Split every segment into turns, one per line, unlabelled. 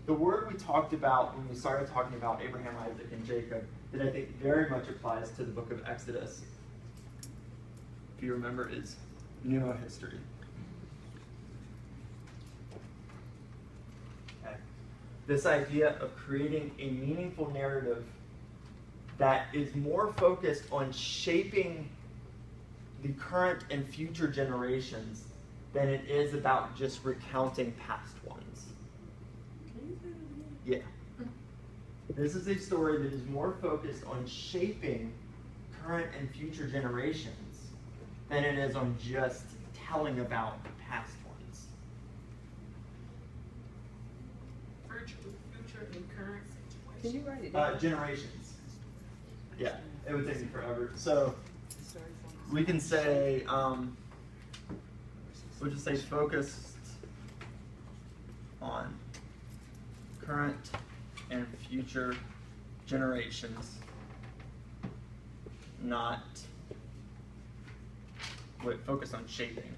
the word we talked about when we started talking about Abraham, Isaac, and Jacob that I think very much applies to the book of Exodus, if you remember, is pneumohistory. Okay. This idea of creating a meaningful narrative that is more focused on shaping the current and future generations than it is about just recounting past ones. Yeah. This is a story that is more focused on shaping current and future generations than it is on just telling about the past ones.
Future and current situation.
Can you write it down?
Generations. Yeah, it would take me forever. So we can say, we'll just say focused on current and future generations, not focus on shaping.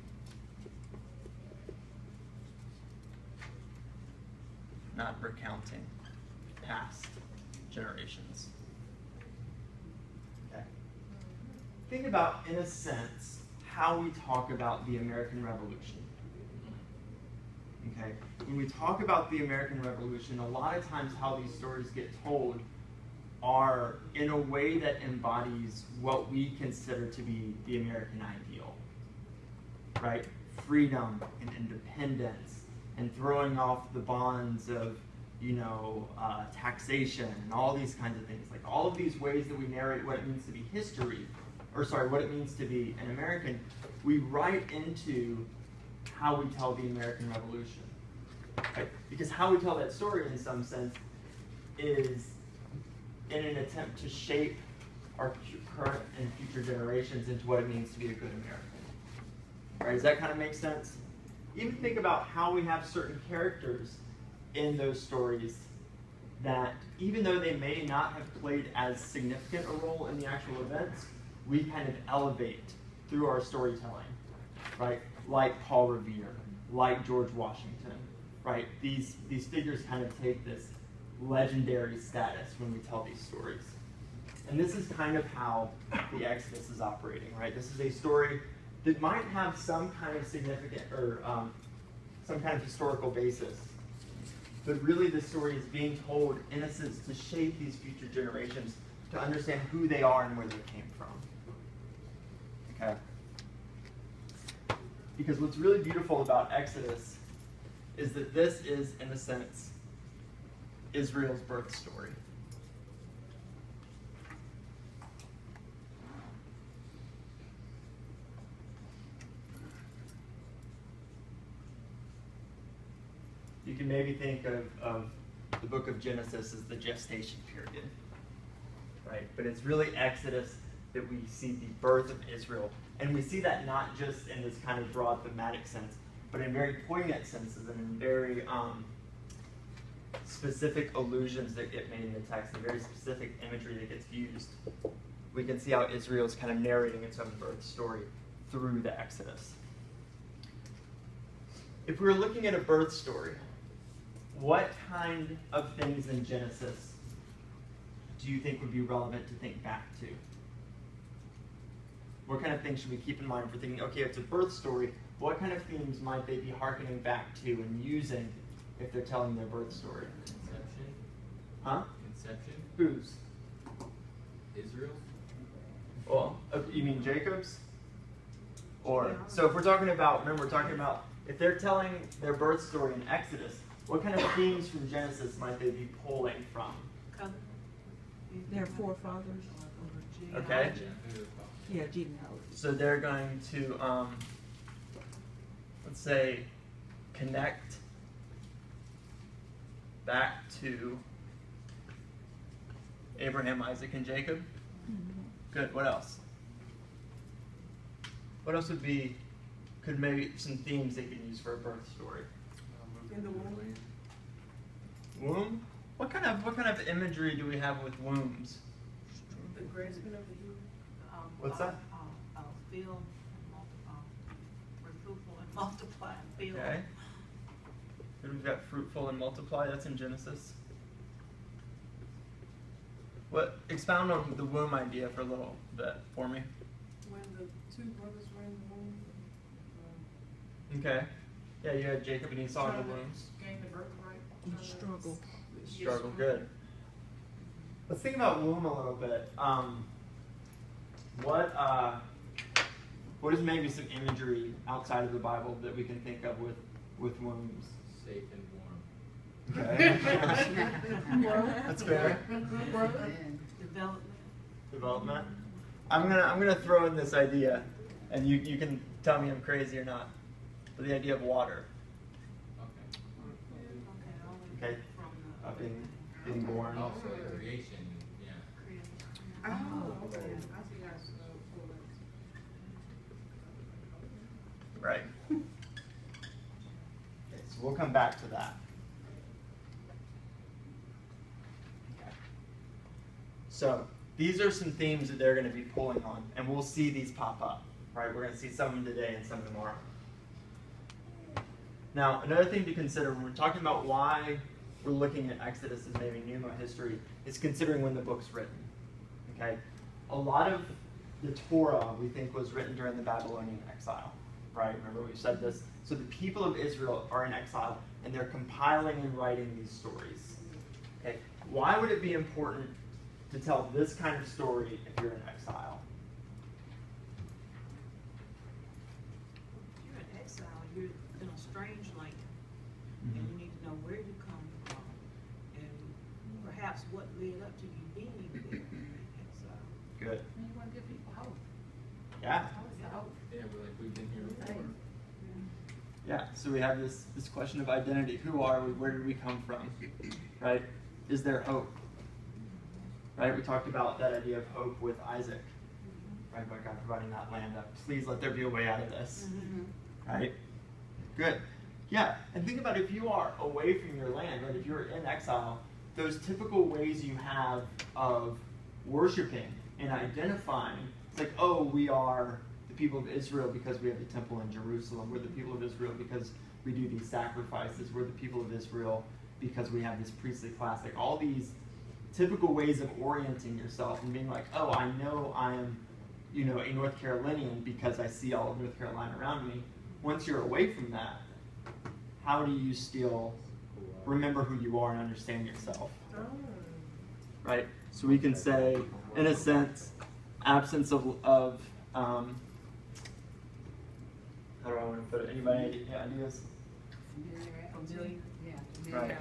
Not recounting past generations. Okay. Think about, in a sense, how we talk about the American Revolution. Okay? When we talk about the American Revolution, a lot of times how these stories get told are in a way that embodies what we consider to be the American ideal. Right? Freedom and independence and throwing off the bonds of, taxation and all these kinds of things. Like all of these ways that we narrate what it means to be what it means to be an American, we write into how we tell the American Revolution. Right? Because how we tell that story in some sense is in an attempt to shape our current and future generations into what it means to be a good American. Right? Does that kind of make sense? Even think about how we have certain characters in those stories that, even though they may not have played as significant a role in the actual events, we kind of elevate through our storytelling, right? Like Paul Revere, like George Washington, right? These figures kind of take this legendary status when we tell these stories. And this is kind of how the Exodus is operating, right? This is a story that might have some kind of significant or some kind of historical basis. But really the story is being told, in a sense, to shape these future generations to understand who they are and where they came from. Okay? Because what's really beautiful about Exodus is that this is, in a sense, Israel's birth story. You can maybe think of the book of Genesis as the gestation period, right? But it's really Exodus that we see the birth of Israel. And we see that not just in this kind of broad thematic sense, but in very poignant senses and in very specific allusions that get made in the text and very specific imagery that gets used. We can see how Israel is kind of narrating its own birth story through the Exodus. If we were looking at a birth story, what kind of things in Genesis do you think would be relevant to think back to? What kind of things should we keep in mind for thinking, okay, it's a birth story, what kind of themes might they be hearkening back to and using if they're telling their birth story?
Conception.
Huh?
Conception.
Whose?
Israel.
Well, you mean Jacob's? Or, so if we're talking about, remember we're talking about, if they're telling their birth story in Exodus, what kind of themes from Genesis might they be pulling from?
Their forefathers.
Okay.
Yeah, genealogy.
So they're going to, let's say, connect back to Abraham, Isaac, and Jacob.
Mm-hmm.
Good. What else? What else would be, could maybe some themes they could use for a birth story?
In the womb.
Womb? What kind of imagery do we have with wombs?
The grasping of the youth.
What's that?
Fill and multiply. Be fruitful and multiply. Fill.
Okay. Then we've got fruitful and multiply. That's in Genesis. What? Expound on the womb idea for a little bit for me.
When the two brothers were in the womb,
Okay. Yeah, you had Jacob and Esau in
trying
the
to
wombs.
gain the birthright.
You
trying to-
struggle.
Struggle. Good. Let's think about womb a little bit. What is maybe some imagery outside of the Bible that we can think of with wombs?
Safe and warm.
Okay. That's fair.
Development.
Development. I'm gonna throw in this idea, and you can tell me I'm crazy or not. But the idea of water.
Okay.
Okay. Being born.
Also creation, yeah.
Oh, okay. I see how it's
Right. Okay, so we'll come back to that. Okay. So these are some themes that they're going to be pulling on, and we'll see these pop up. Right? We're going to see some of them today and some tomorrow. Now, another thing to consider when we're talking about why we're looking at Exodus as maybe pneumo history is considering when the book's written. Okay, a lot of the Torah we think was written during the Babylonian exile. Right? Remember we said this. So the people of Israel are in exile, and they're compiling and writing these stories. Okay, why would it be important to tell this kind of story if you're in exile?
If you're in exile, you're in a strange land, and you need to know where you come from, and perhaps what led up to you being there in exile.
Good.
You want to give people hope.
Yeah.
Yeah, we're like, we've been here before.
Yeah. So we have this question of identity. Who are we? Where did we come from? Right? Is there hope? Right? We talked about that idea of hope with Isaac. Right? By God providing that land up. Please let there be a way out of this. Right? Good. Yeah. And think about if you are away from your land, right? If you're in exile, those typical ways you have of worshiping and identifying. It's like, oh, we are the people of Israel because we have the temple in Jerusalem. We're the people of Israel because we do these sacrifices. We're the people of Israel because we have this priestly class. Like all these typical ways of orienting yourself and being like, oh, I know I am, a North Carolinian because I see all of North Carolina around me. Once you're away from that, how do you still remember who you are and understand yourself? Right? So we can say, in a sense, absence of how do I want to put it? Anybody ideas? Right.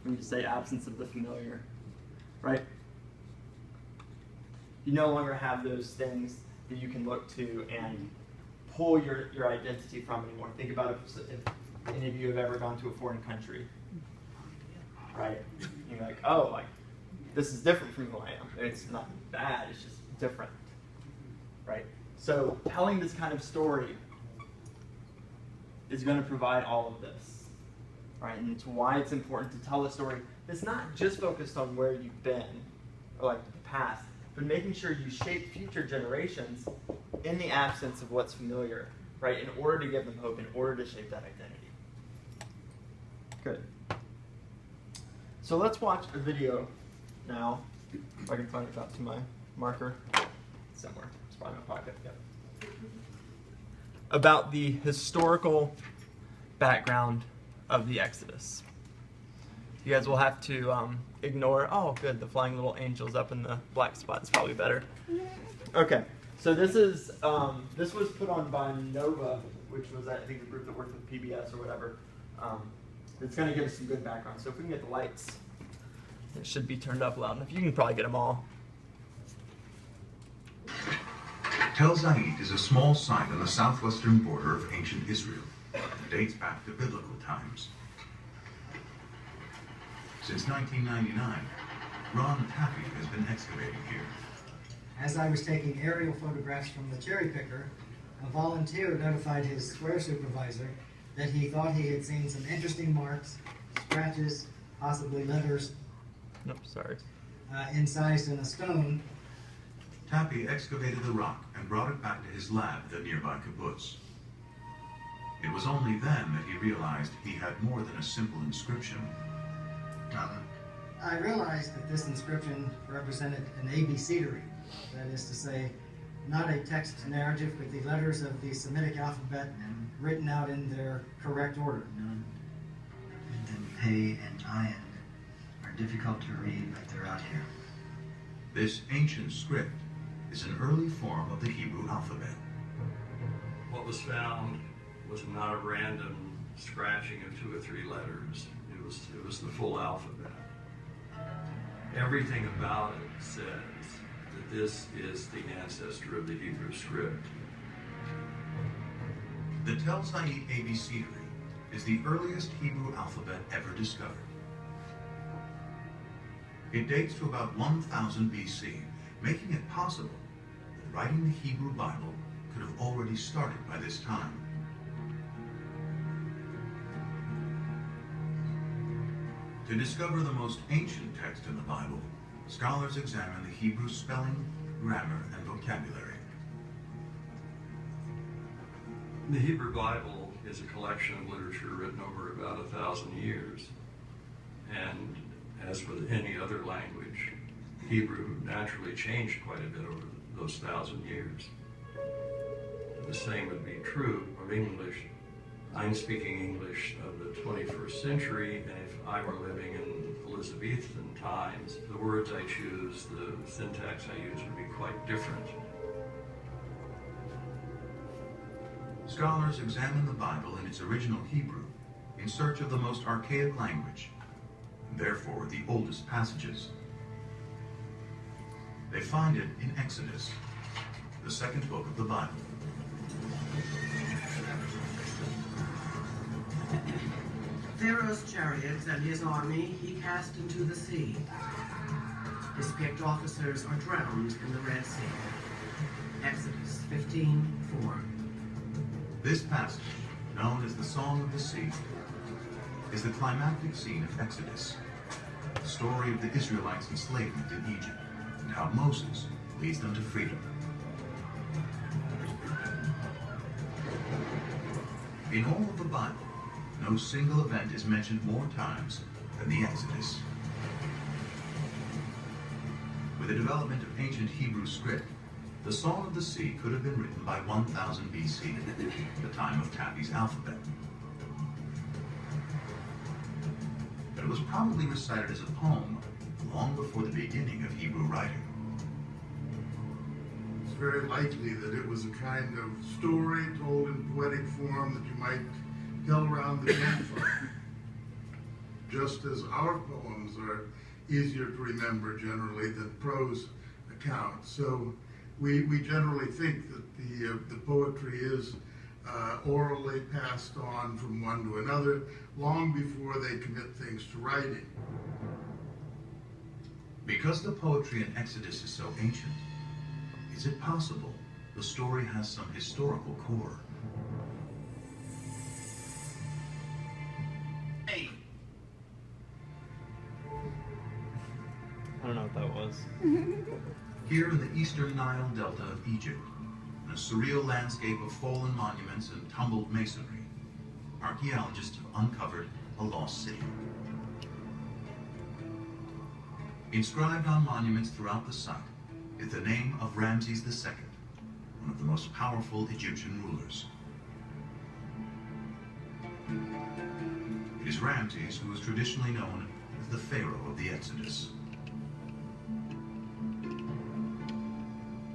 We just say absence of the familiar. Right? You no longer have those things that you can look to and pull your identity from anymore. Think about if any of you have ever gone to a foreign country. Right? You're like, oh, like this is different from who I am. It's not bad, it's just different. Right? So telling this kind of story is going to provide all of this. Right? And it's why it's important to tell a story that's not just focused on where you've been or like the past, but making sure you shape future generations in the absence of what's familiar, right? In order to give them hope, in order to shape that identity. Good. So let's watch a video now. If I can find it back to my marker. Somewhere. It's probably in my pocket. Yep. About the historical background of the Exodus. You guys will have to ignore, oh good, the flying little angels up in the black spot is probably better. Okay, so this was put on by Nova, which was I think the group that worked with PBS or whatever. It's going to give us some good background. So if we can get the lights, it should be turned up loud enough. You can probably get them all.
Tel Zayit is a small site on the southwestern border of ancient Israel. It dates back to biblical times. Since 1999, Ron Taffy has been excavating here.
As I was taking aerial photographs from the cherry picker, a volunteer notified his square supervisor that he thought he had seen some interesting marks, scratches, possibly letters,
Nope, sorry.
incised in a stone.
Taffy excavated the rock and brought it back to his lab at the nearby kibbutz. It was only then that he realized he had more than a simple inscription.
I realized that this inscription represented an abecedary, that is to say, not a text narrative, but the letters of the Semitic alphabet written out in their correct order.
Nun and then Pei and Ayin are difficult to read, but they're out here.
This ancient script is an early form of the Hebrew alphabet.
What was found was not a random scratching of 2 or 3 letters. It was the full alphabet. Everything about it says that this is the ancestor of the Hebrew script.
The Tel Zayit abecedary is the earliest Hebrew alphabet ever discovered. It dates to about 1000 BC, making it possible that writing the Hebrew Bible could have already started by this time. To discover the most ancient text in the Bible, scholars examine the Hebrew spelling, grammar, and vocabulary.
The Hebrew Bible is a collection of literature written over about 1,000 years. And as with any other language, Hebrew naturally changed quite a bit over those 1,000 years. The same would be true of English. I'm speaking English of the 21st century, and if I were living in Elizabethan times, the words I choose, the syntax I use would be quite different.
Scholars examine the Bible in its original Hebrew in search of the most archaic language, and therefore the oldest passages. They find it in Exodus, the second book of the Bible.
Pharaoh's chariots and his army he cast into the sea. His picked officers are drowned in the Red Sea. Exodus 15:4.
This passage, known as the Song of the Sea, is the climactic scene of Exodus, the story of the Israelites' enslavement in Egypt, and how Moses leads them to freedom. In all of the Bible, no single event is mentioned more times than the Exodus. With the development of ancient Hebrew script, the Song of the Sea could have been written by 1000 BC, the time of Tabby's alphabet. But it was probably recited as a poem long before the beginning of Hebrew writing.
It's very likely that it was a kind of story told in poetic form that you might tell around the campfire. Just as our poems are easier to remember generally than prose accounts. So we generally think that the poetry is orally passed on from one to another long before they commit things to writing.
Because the poetry in Exodus is so ancient, is it possible the story has some historical core?
I don't know what that was.
Here in the eastern Nile Delta of Egypt, in a surreal landscape of fallen monuments and tumbled masonry, archaeologists have uncovered a lost city. Inscribed on monuments throughout the site is the name of Ramses II, one of the most powerful Egyptian rulers. It is Ramses who is traditionally known as the Pharaoh of the Exodus.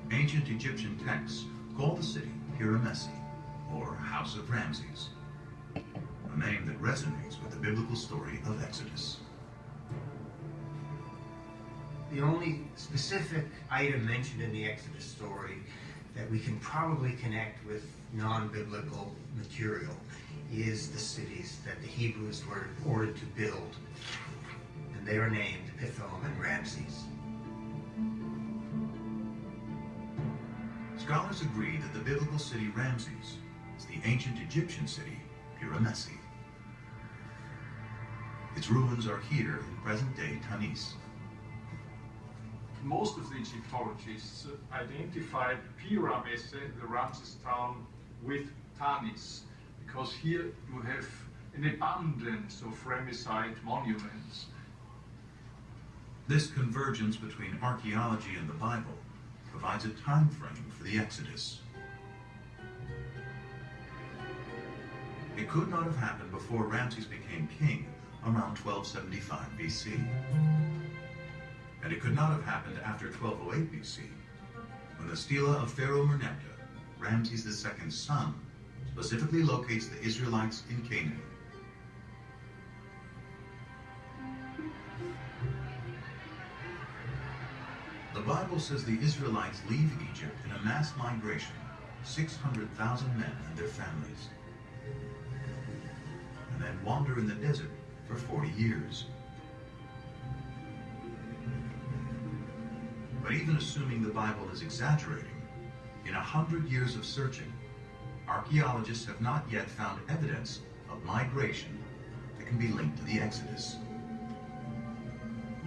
Ancient Egyptian texts call the city Piramesi, or House of Ramses, a name that resonates with the biblical story of Exodus.
The only specific item mentioned in the Exodus story that we can probably connect with non-biblical material is the cities that the Hebrews were ordered to build, and they are named Pithom and Ramses.
Scholars agree that the biblical city Ramses is the ancient Egyptian city Piramesi. Its ruins are here in present-day Tanis.
Most of the Egyptologists identified Piramesi, the Ramses town, with Tanis, because here you have an abundance of Ramesside monuments.
This convergence between archaeology and the Bible provides a time frame for the Exodus. It could not have happened before Ramses became king around 1275 BC. And it could not have happened after 1208 BC, when the stela of Pharaoh Merneptah, Ramses II's son, specifically locates the Israelites in Canaan. The Bible says the Israelites leave Egypt in a mass migration, 600,000 men and their families, and then wander in the desert for 40 years. But even assuming the Bible is exaggerating, in 100 years of searching, archaeologists have not yet found evidence of migration that can be linked to the Exodus.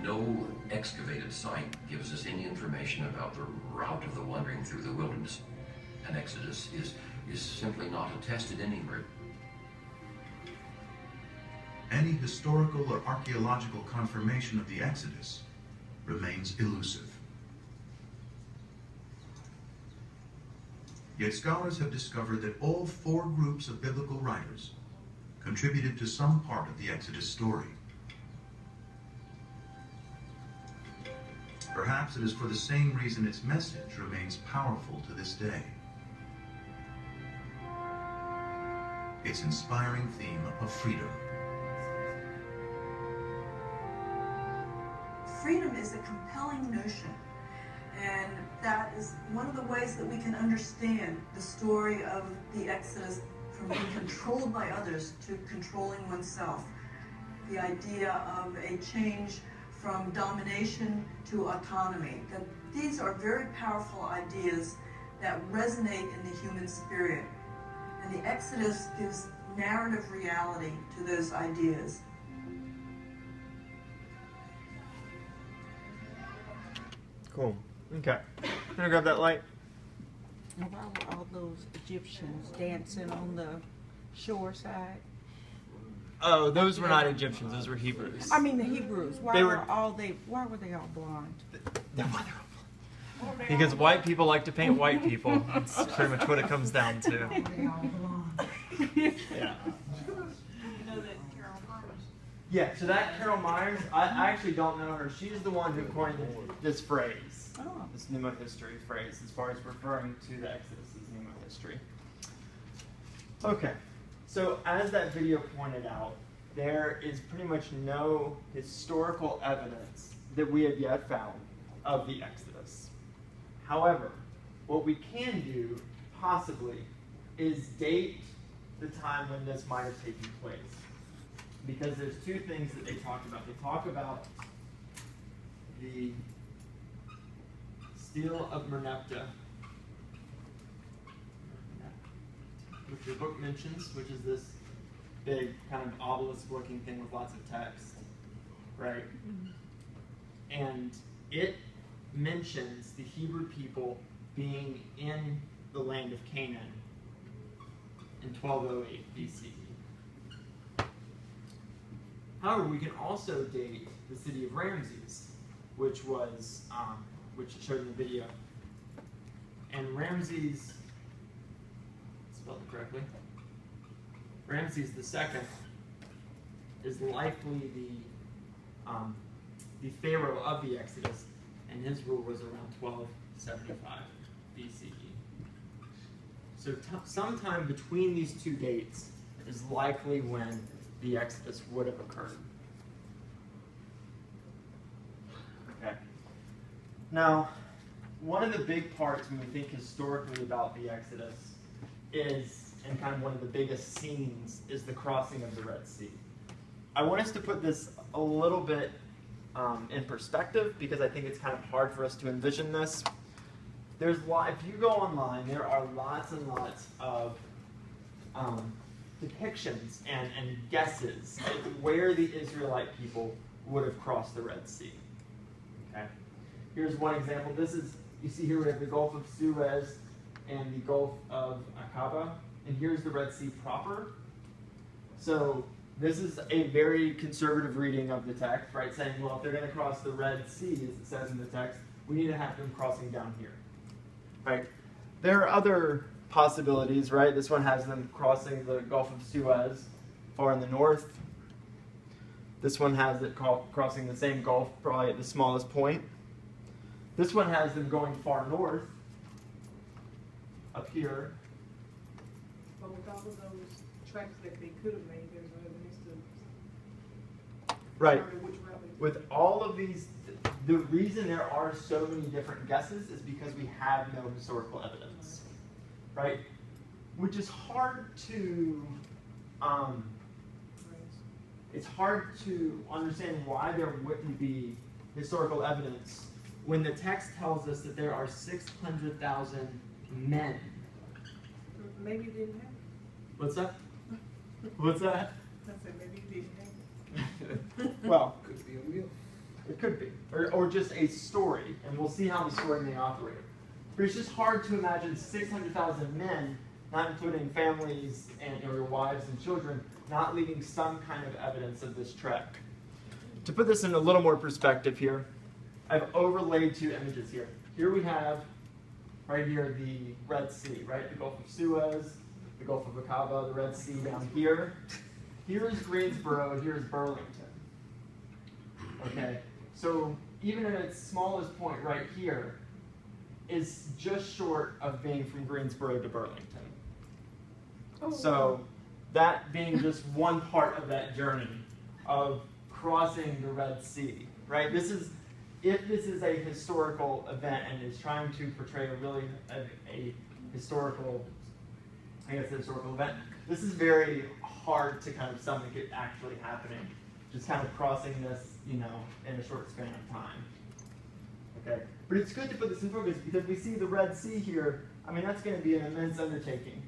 No excavated site gives us any information about the route of the wandering through the wilderness. An Exodus is simply not attested anywhere.
Any historical or archaeological confirmation of the Exodus remains elusive. Yet scholars have discovered that all four groups of biblical writers contributed to some part of the Exodus story. Perhaps it is for the same reason its message remains powerful to this day. Its inspiring theme of freedom.
Freedom is a compelling notion, and that is one of the ways that we can understand the story of the Exodus, from being controlled by others to controlling oneself. The idea of a change from domination to autonomy. That these are very powerful ideas that resonate in the human spirit. And the Exodus gives narrative reality to those ideas.
Cool. Okay. Gonna grab that light.
And why were all those Egyptians dancing on the shore side?
Oh, those were not Egyptians. Those were Hebrews.
I mean the Hebrews. Why were they all blonde?
Because white people like to paint white people. That's pretty much what it comes down to.
They all blonde.
Yeah.
You know that Carol Myers?
Yeah, so that Carol Myers, I actually don't know her. She's the one who coined this phrase, this pneumohistory phrase, as far as referring to the Exodus as pneumohistory. Okay, so as that video pointed out, there is pretty much no historical evidence that we have yet found of the Exodus. However, what we can do, possibly, is date the time when this might have taken place. Because there's two things that they talk about. They talk about the Stele of Merneptah, which your book mentions, which is this big kind of obelisk-looking thing with lots of text, right? And it mentions the Hebrew people being in the land of Canaan in 1208 BCE. However, we can also date the city of Ramses, which was, which I showed in the video. And Ramses, spelled it correctly, Ramses II is likely the pharaoh of the Exodus, and his rule was around 1275 BCE. So sometime between these two dates is likely when the Exodus would have occurred. Okay. Now, one of the big parts when we think historically about the Exodus is, and kind of one of the biggest scenes, is the crossing of the Red Sea. I want us to put this a little bit in perspective, because I think it's kind of hard for us to envision this. If you go online, there are lots and lots of depictions and guesses at where the Israelite people would have crossed the Red Sea. Okay. Here's one example. This is, you see here we have the Gulf of Suez and the Gulf of Aqaba, and here's the Red Sea proper. So this is a very conservative reading of the text, right? Saying, well, if they're going to cross the Red Sea, as it says in the text, we need to have them crossing down here, right? There are other possibilities, right? This one has them crossing the Gulf of Suez far in the north. This one has it crossing the same gulf, probably at the smallest point. This one has them going far north, up here.
But with all of those tracks that they could have made, there's no evidence to
Right.
determine which route they took.
With all of these, the reason there are so many different guesses is because we have no historical evidence, right? Which is hard to, it's hard to understand why there wouldn't be historical evidence when the text tells us that there are 600,000 men.
Maybe it didn't happen.
What's that? What's that?
I said maybe it didn't happen.
Well,
Could be a wheel.
it could be, or just a story, and we'll see how the story may operate. But it's just hard to imagine 600,000 men, not including families and your wives and children, not leaving some kind of evidence of this trek. To put this in a little more perspective here, I've overlaid two images here. Here we have, right here, the Red Sea, right? The Gulf of Suez, the Gulf of Aqaba, the Red Sea down here. Here's Greensboro, here's Burlington. Okay, so even at its smallest point right here is just short of being from Greensboro to Burlington. So that being just one part of that journey of crossing the Red Sea, right? This is, if this is a historical event and is trying to portray a historical, I guess, a historical event, this is very hard to kind of stomach it actually happening. Just kind of crossing this, in a short span of time. Okay, but it's good to put this in focus because we see the Red Sea here. I mean, that's going to be an immense undertaking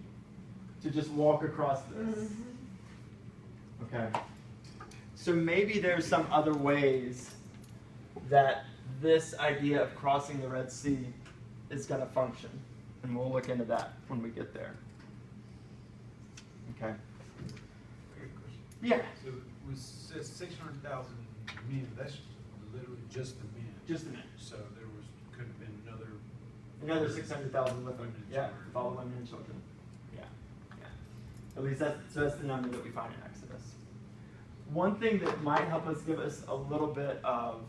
to just walk across this. Okay, so maybe there's some other ways that this idea of crossing the Red Sea is going to function, and we'll look into that when we get there. Okay. Yeah.
So we said 600,000 men. That's literally just the men.
Just the men.
So there could have been
Another 600,000 with them. Yeah, with all the women and children. Yeah, yeah. At least that's the number that we find in Exodus. One thing that might help us give us a little bit of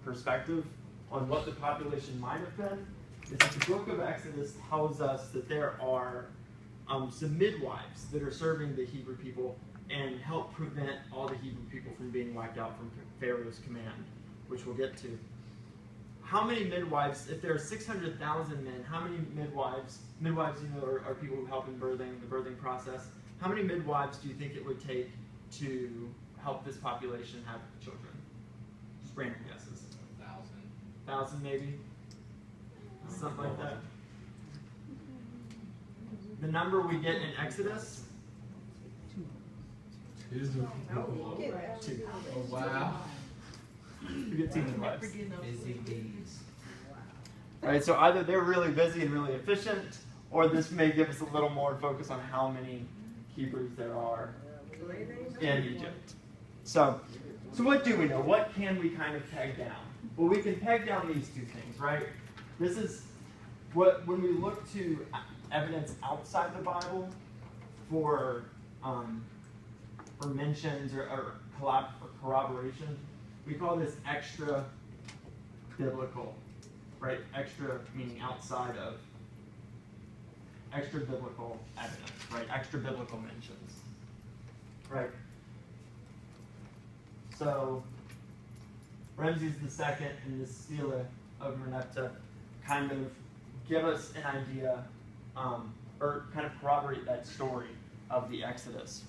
perspective on what the population might have been is that the book of Exodus tells us that there are some midwives that are serving the Hebrew people and help prevent all the Hebrew people from being wiped out from Pharaoh's command, which we'll get to. How many midwives, if there are 600,000 men, how many midwives are people who help in the birthing process, how many midwives do you think it would take to help this population have children? Just random guesses. 1,000 maybe? Something like that. The number we get in Exodus? 2.
Oh, wow.
We get 2 midwives.
Busy bees.
Right, so either they're really busy and really efficient, or this may give us a little more focus on how many Hebrews there are in Egypt. So what do we know? What can we kind of peg down? Well, we can peg down these two things, right? This is what, when we look to evidence outside the Bible for mentions or corroboration, we call this extra biblical, right? Extra meaning outside of extra biblical evidence, right? Extra biblical mentions, right? So Ramses II and the Stela of Merneptah kind of give us an idea, or kind of corroborate that story of the Exodus.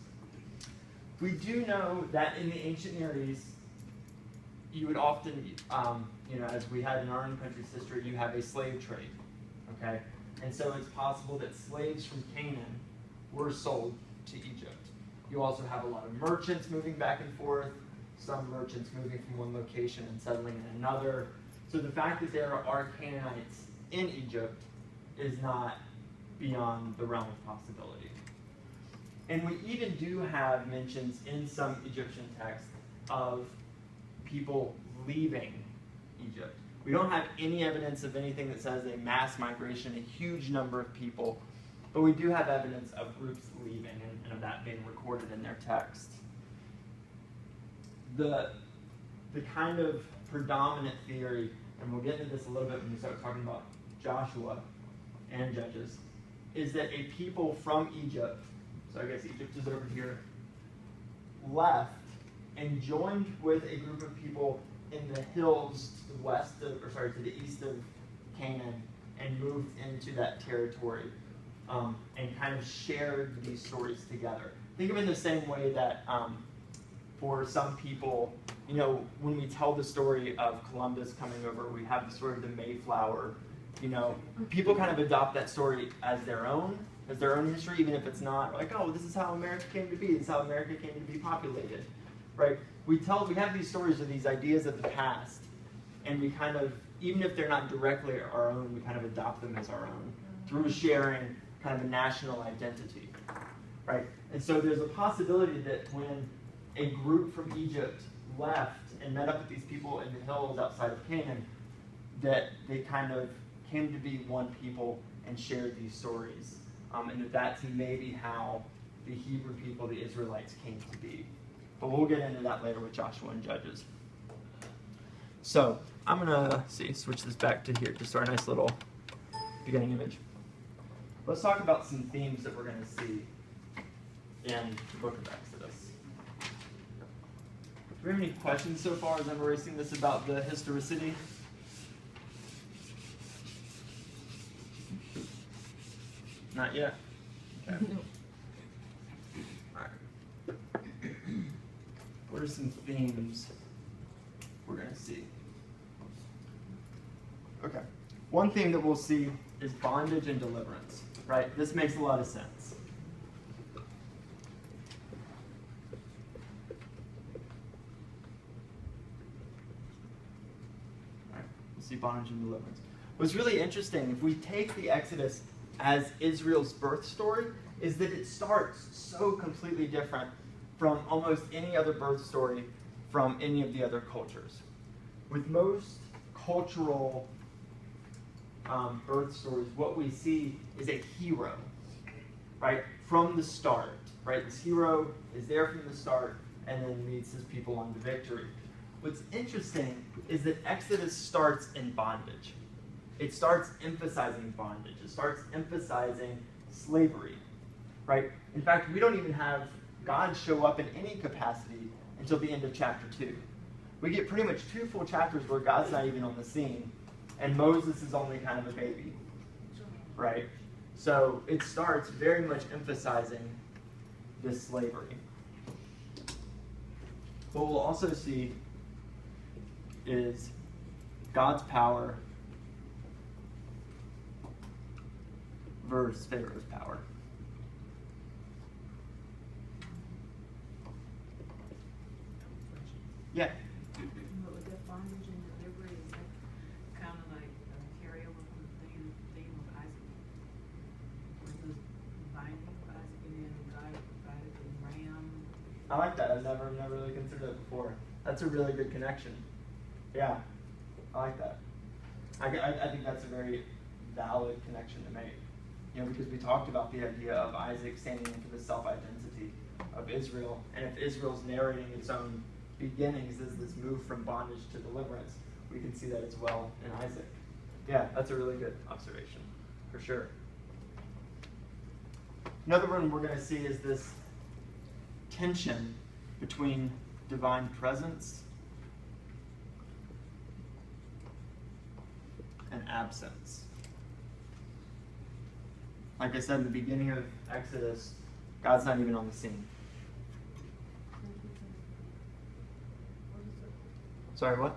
We do know that in the ancient Near East, you would often, as we had in our own country's history, you have a slave trade, okay? And so it's possible that slaves from Canaan were sold to Egypt. You also have a lot of merchants moving back and forth, some merchants moving from one location and settling in another. So the fact that there are Canaanites in Egypt is not beyond the realm of possibility. And we even do have mentions in some Egyptian texts of people leaving Egypt. We don't have any evidence of anything that says a mass migration, a huge number of people, but we do have evidence of groups leaving and of that being recorded in their text. The kind of predominant theory, and we'll get into this a little bit when we start talking about Joshua and Judges, is that a people from Egypt, so I guess Egypt is over here, left and joined with a group of people in the hills to the east of Canaan and moved into that territory and kind of shared these stories together. Think of it in the same way that for some people, you know, when we tell the story of Columbus coming over, we have the story of the Mayflower. You know, people kind of adopt that story as their own history, even if it's not like, oh, this is how America came to be, this is how America came to be populated, right? We have these stories of these ideas of the past, and we kind of, even if they're not directly our own, we kind of adopt them as our own through sharing kind of a national identity, right? And so there's a possibility that when a group from Egypt left and met up with these people in the hills outside of Canaan, that they kind of came to be one people and shared these stories. And that's maybe how the Hebrew people, the Israelites, came to be. But we'll get into that later with Joshua and Judges. So I'm going to switch this back to here, just our nice little beginning image. Let's talk about some themes that we're going to see in the book of Exodus. Do we have any questions so far as I'm erasing this about the historicity? Not yet? Okay. All right. What are some themes we're going to see? Okay. One theme that we'll see is bondage and deliverance, right? This makes a lot of sense. All right. We'll see bondage and deliverance. What's really interesting, if we take the Exodus as Israel's birth story, is that it starts so completely different from almost any other birth story from any of the other cultures. With most cultural birth stories, what we see is a hero, right, from the start, right? This hero is there from the start and then leads his on to victory. What's interesting is that Exodus starts in bondage. It starts emphasizing bondage. It starts emphasizing slavery, right? In fact, we don't even have God show up in any capacity until the end of chapter 2. We get pretty much 2 full chapters where God's not even on the scene, and Moses is only kind of a baby, right? So it starts very much emphasizing this slavery. What we'll also see is God's power versus Pharaoh's power. Yeah.
With that bondage and delivery, is that kind of like a carryover from the theme of Isaac? Was the binding of Isaac and then God provided the ram?
I like that. I've never really considered that before. That's a really good connection. Yeah, I like that. I think that's a very valid connection to make. You know, because we talked about the idea of Isaac standing for the self-identity of Israel, and if Israel's narrating its own beginnings as this move from bondage to deliverance, we can see that as well in Isaac. Yeah, that's a really good observation, for sure. Another one we're going to see is this tension between divine presence and absence. Like I said in the beginning of Exodus, God's not even on the scene. Sorry, what?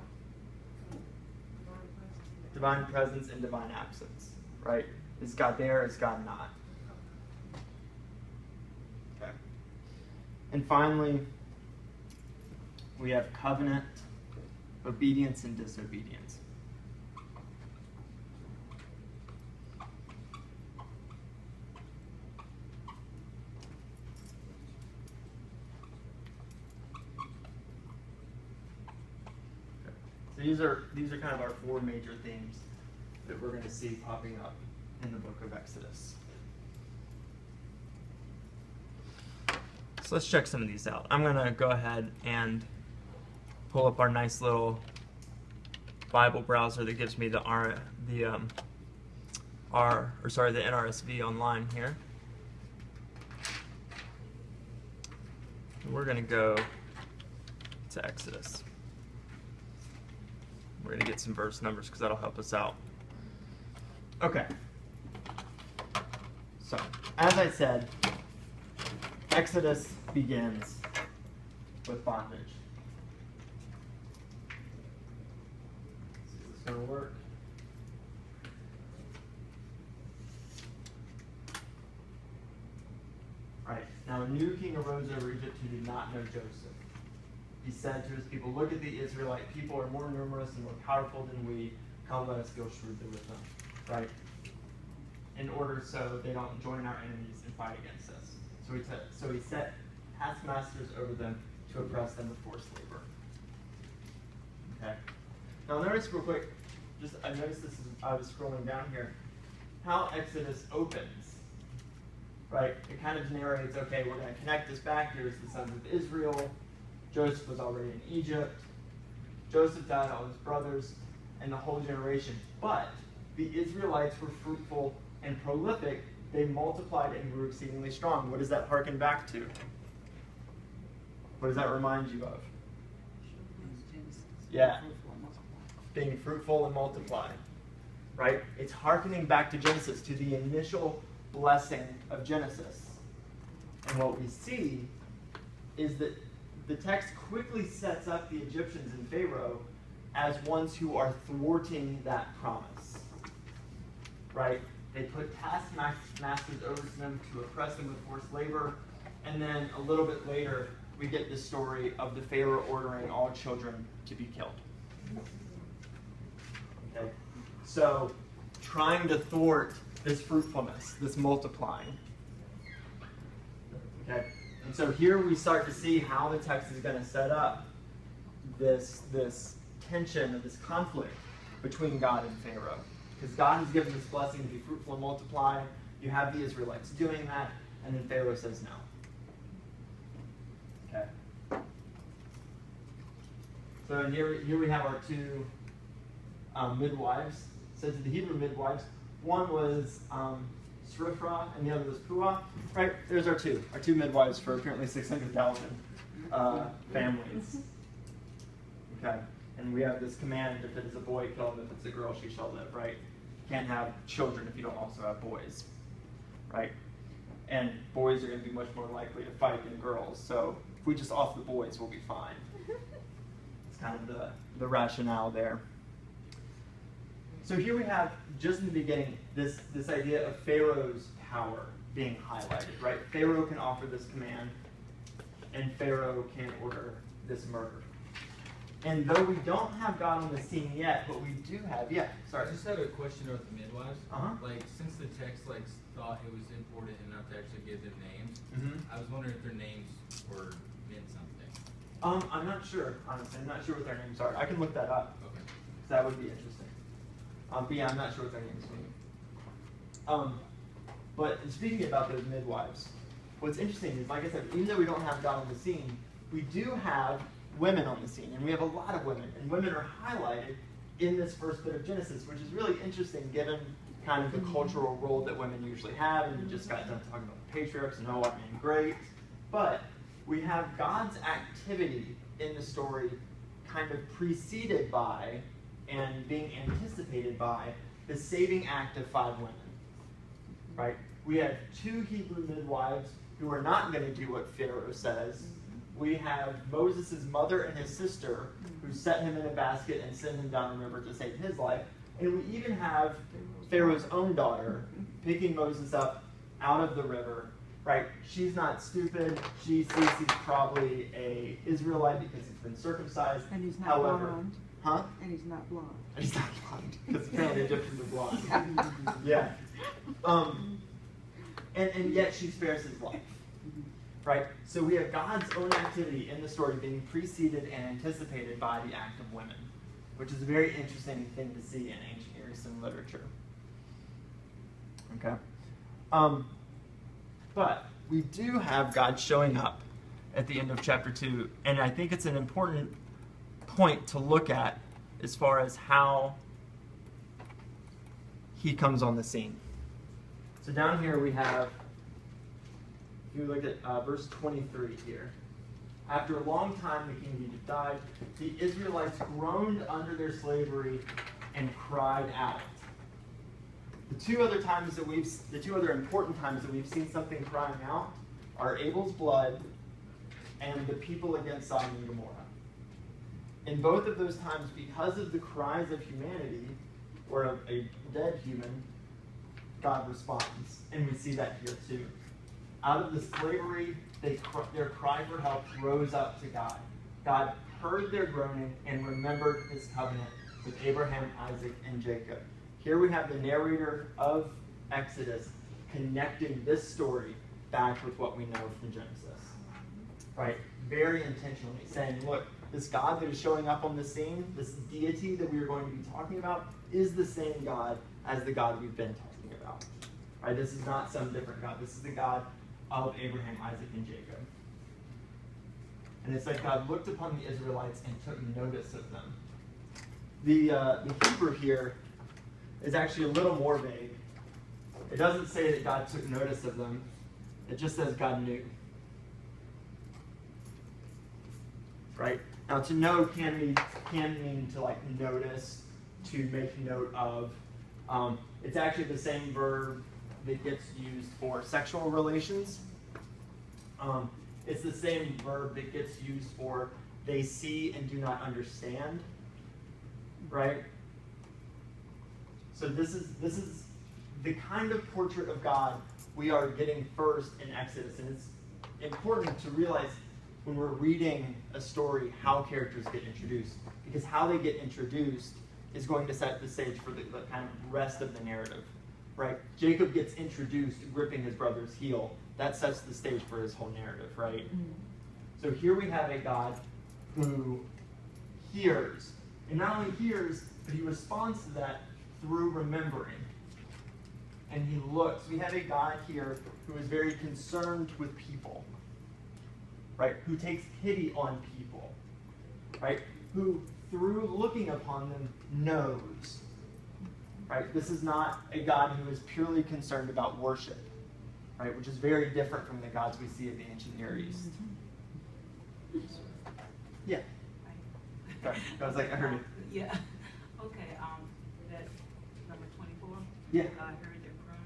Divine presence and divine absence, right? Is God there? Is God not? Okay. And finally, we have covenant, obedience, and disobedience. So these are kind of our four major themes that we're going to see popping up in the book of Exodus. So let's check some of these out. I'm going to go ahead and pull up our nice little Bible browser that gives me the NRSV online here. And we're going to go to Exodus. We're going to get some verse numbers because that'll help us out. Okay. So, as I said, Exodus begins with bondage. Is this going to work? Right. Now a new king arose over Egypt who did not know Joseph. He said to his people, "Look at the Israelite people are more numerous and more powerful than we. Come, let us go shrewdly with them." Right? In order so they don't join our enemies and fight against us. So he set taskmasters over them to oppress them with forced labor. Okay. Now notice real quick, I noticed this as I was scrolling down here, how Exodus opens. Right? It kind of narrates, okay, we're going to connect this back. Here's the sons of Israel. Joseph was already in Egypt. Joseph died, all his brothers, and the whole generation. But the Israelites were fruitful and prolific. They multiplied and grew exceedingly strong. What does that harken back to? What does that remind you of? Yeah. Being fruitful and multiplying. Right? It's harkening back to Genesis, to the initial blessing of Genesis. And what we see is that the text quickly sets up the Egyptians and Pharaoh as ones who are thwarting that promise. Right? They put taskmasters over them to oppress them with forced labor. And then a little bit later, we get the story of the Pharaoh ordering all children to be killed. Okay? So, trying to thwart this fruitfulness, this multiplying. Okay? And so here we start to see how the text is going to set up this tension or this conflict between God and Pharaoh. Because God has given this blessing to be fruitful and multiply. You have the Israelites doing that, and then Pharaoh says no. Okay. So here we have our two midwives. It says to the Hebrew midwives, one was Srifra and the other was Puah. Right? There's our two midwives for apparently 600,000 families. Okay. And we have this command: if it is a boy, kill him. If it's a girl, she shall live. Right? You can't have children if you don't also have boys. Right? And boys are going to be much more likely to fight than girls. So if we just off the boys, we'll be fine. It's kind of the rationale there. So here we have, just in the beginning, this idea of Pharaoh's power being highlighted, right? Pharaoh can offer this command, and Pharaoh can order this murder. And though we don't have God on the scene yet, what we do have,
I just had a question about the midwives.
Uh-huh.
Like, since the text thought it was important enough to actually give them names,
Mm-hmm.
I was wondering if their names meant something.
I'm not sure, honestly. I'm not sure what their names are. I can look that up.
Okay.
'Cause that would be interesting. But yeah, I'm not sure what their names mean. But speaking about those midwives, what's interesting is, like I said, even though we don't have God on the scene, we do have women on the scene, and we have a lot of women, and women are highlighted in this first bit of Genesis, which is really interesting given kind of the cultural role that women usually have, and you just got done talking about the patriarchs and oh, I mean, great. But we have God's activity in the story kind of preceded by and being anticipated by the saving act of 5 women. Right? We have 2 Hebrew midwives who are not going to do what Pharaoh says. We have Moses' mother and his sister who set him in a basket and sent him down the river to save his life. And we even have Pharaoh's own daughter picking Moses up out of the river. Right? She's not stupid. She sees he's probably a Israelite because he's been circumcised.
And he's not
However,
blonde.
Huh?
And he's not blonde.
And he's not blonde because apparently Egyptians are blonde. Yeah. And yet she spares his life. Right? So we have God's own activity in the story being preceded and anticipated by the act of women. which is a very interesting thing to see in ancient Near Eastern literature. Okay? But we do have God showing up at the end of chapter 2, and I think it's an important point to look at as far as how he comes on the scene. So down here we have, if you look at verse 23 here. After a long time the king of Egypt died, the Israelites groaned under their slavery and cried out. The two other important times that we've seen something crying out are Abel's blood and the people against Sodom and Gomorrah. In both of those times, because of the cries of humanity, or of a dead human, God responds. And we see that here too. Out of the slavery, their cry for help rose up to God. God heard their groaning and remembered his covenant with Abraham, Isaac, and Jacob. Here we have the narrator of Exodus connecting this story back with what we know from Genesis. Right? Very intentionally saying, look, this God that is showing up on the scene, this deity that we are going to be talking about, is the same God as the God we've been talking about. Right? This is not some different God. This is the God of Abraham, Isaac, and Jacob. And it's like God looked upon the Israelites and took notice of them. The Hebrew here is actually a little more vague. It doesn't say that God took notice of them. It just says God knew. Right? Now, to know can mean to like notice, to make note of. It's actually the same verb that gets used for sexual relations. It's the same verb that gets used for they see and do not understand. Right? So this is the kind of portrait of God we are getting first in Exodus. And it's important to realize when we're reading a story how characters get introduced. Because how they get introduced is going to set the stage for the kind of rest of the narrative. Right? Jacob gets introduced gripping his brother's heel. That sets the stage for his whole narrative, right? Mm-hmm. So here we have a God who hears. And not only hears, but he responds to that through remembering. And he looks. We have a God here who is very concerned with people. Right? Who takes pity on people. Right? Who, through looking upon them, knows. Right? This is not a God who is purely concerned about worship. Right? Which is very different from the gods we see in the ancient Near East. Yeah. Sorry. I was like, I heard it.
Yeah. Okay, that number 24?
Yeah.
God heard their groan.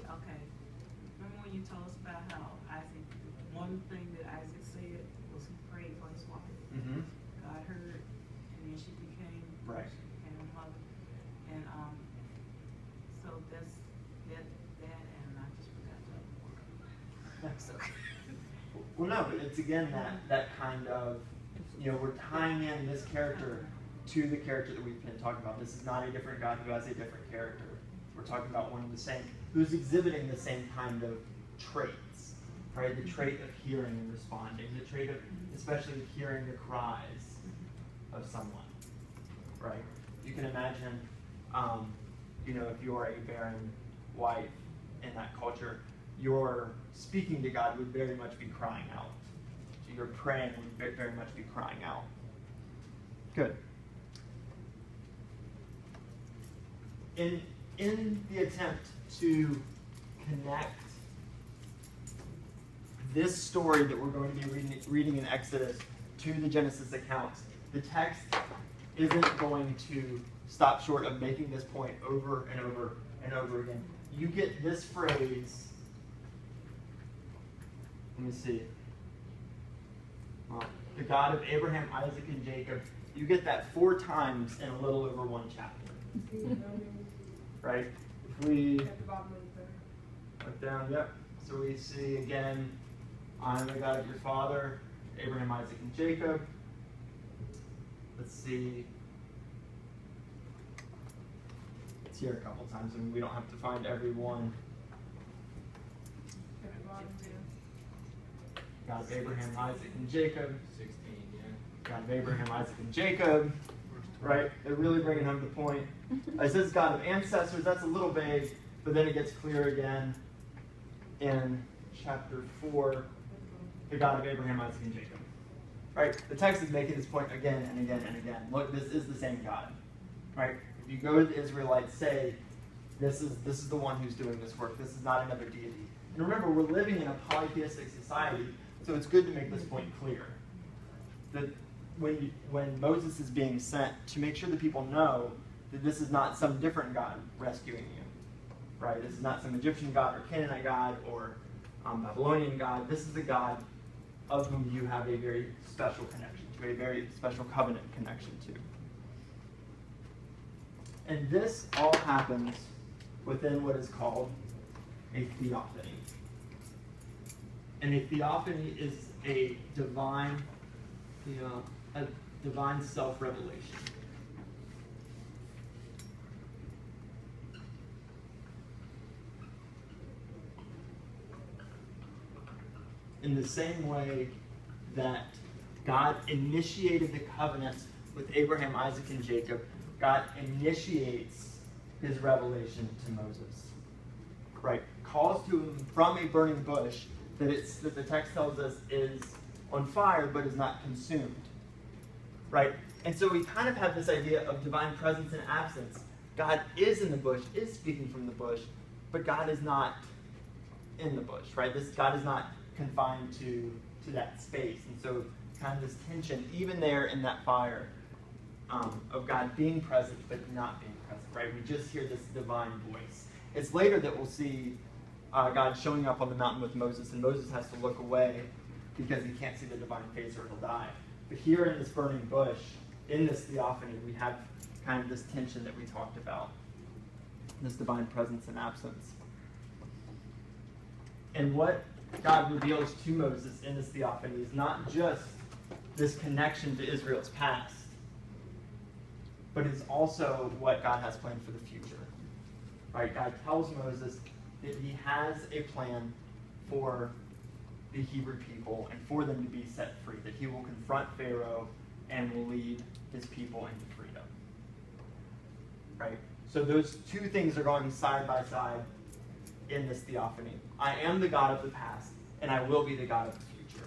Okay. Remember when you told us about how Isaac, one thing that Isaac said was he prayed for his wife.
Mm-hmm.
God heard, and then she became a mother. And so that's that, and I just forgot the other one. That's okay.
Well, no, but it's again that kind of, we're tying in this character to the character that we've been talking about. This is not a different God who has a different character. We're talking about one of the same, who's exhibiting the same kind of traits, right? The trait of hearing and responding, the trait of especially hearing the cries of someone, right? You can imagine, if you are a barren wife in that culture, your speaking to God would very much be crying out. So your praying would very much be crying out. Good. In the attempt to connect this story that we're going to be reading in Exodus to the Genesis accounts, the text isn't going to stop short of making this point over and over and over again. You get this phrase, let me see, the God of Abraham, Isaac, and Jacob, you get that 4 times in a little over 1 chapter. Right? If we look down, yep. So we see again, I am the God of your father, Abraham, Isaac, and Jacob. Let's see. It's here a couple times, and we don't have to find every one. God of Abraham, Isaac, and Jacob.
16, yeah.
God of Abraham, Isaac, and Jacob.
Verse
right? They're really bringing home the point. It says God of ancestors. That's a little vague, but then it gets clear again in chapter 4, the God of Abraham, Isaac, and Jacob. Right? The text is making this point again and again and again. Look, this is the same God. Right? If you go to the Israelites, say, this is the one who's doing this work. This is not another deity. And remember, we're living in a polytheistic society, so it's good to make this point clear. That when Moses is being sent, to make sure that people know that this is not some different God rescuing you. Right? This is not some Egyptian God or Canaanite God or Babylonian God. This is the God of whom you have a very special connection to, a very special covenant connection to. And this all happens within what is called a theophany. And a theophany is a divine self-revelation. In the same way that God initiated the covenants with Abraham, Isaac, and Jacob, God initiates his revelation to Moses. Right? Calls to him from a burning bush that the text tells us is on fire but is not consumed. Right? And so we kind of have this idea of divine presence and absence. God is in the bush, is speaking from the bush, but God is not in the bush. Right? God is not confined to that space. And so kind of this tension, even there in that fire, of God being present but not being present, right? We just hear this divine voice. It's later that we'll see God showing up on the mountain with Moses, and Moses has to look away because he can't see the divine face or he'll die. But here in this burning bush, in this theophany, we have kind of this tension that we talked about, this divine presence and absence. And what God reveals to Moses in this theophany is not just this connection to Israel's past, but it's also what God has planned for the future. Right? God tells Moses that he has a plan for the Hebrew people and for them to be set free, that he will confront Pharaoh and will lead his people into freedom. Right? So those two things are going side by side in this theophany. I am the God of the past, and I will be the God of the future.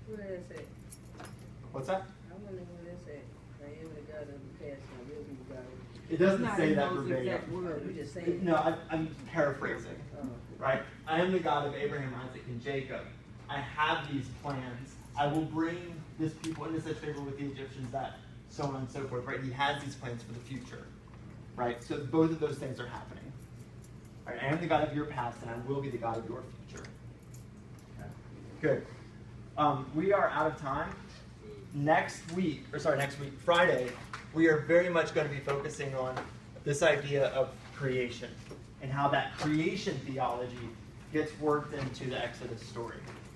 Where is it?
What's that?
I wonder where it's at. I am the God of the past, and I will be the God of the
It doesn't
Not
say
in
that
those
verbatim.
exact words, we just saying.
No, I'm paraphrasing.
Oh.
Right? I am the God of Abraham, Isaac, and Jacob. I have these plans. I will bring this people into such favor with the Egyptians that so on and so forth. Right? He has these plans for the future. Right? So both of those things are happening. Right? I am the God of your past, and I will be the God of your future. Okay. Good. We are out of time. Next week, Friday, we are very much going to be focusing on this idea of creation and how that creation theology gets worked into the Exodus story.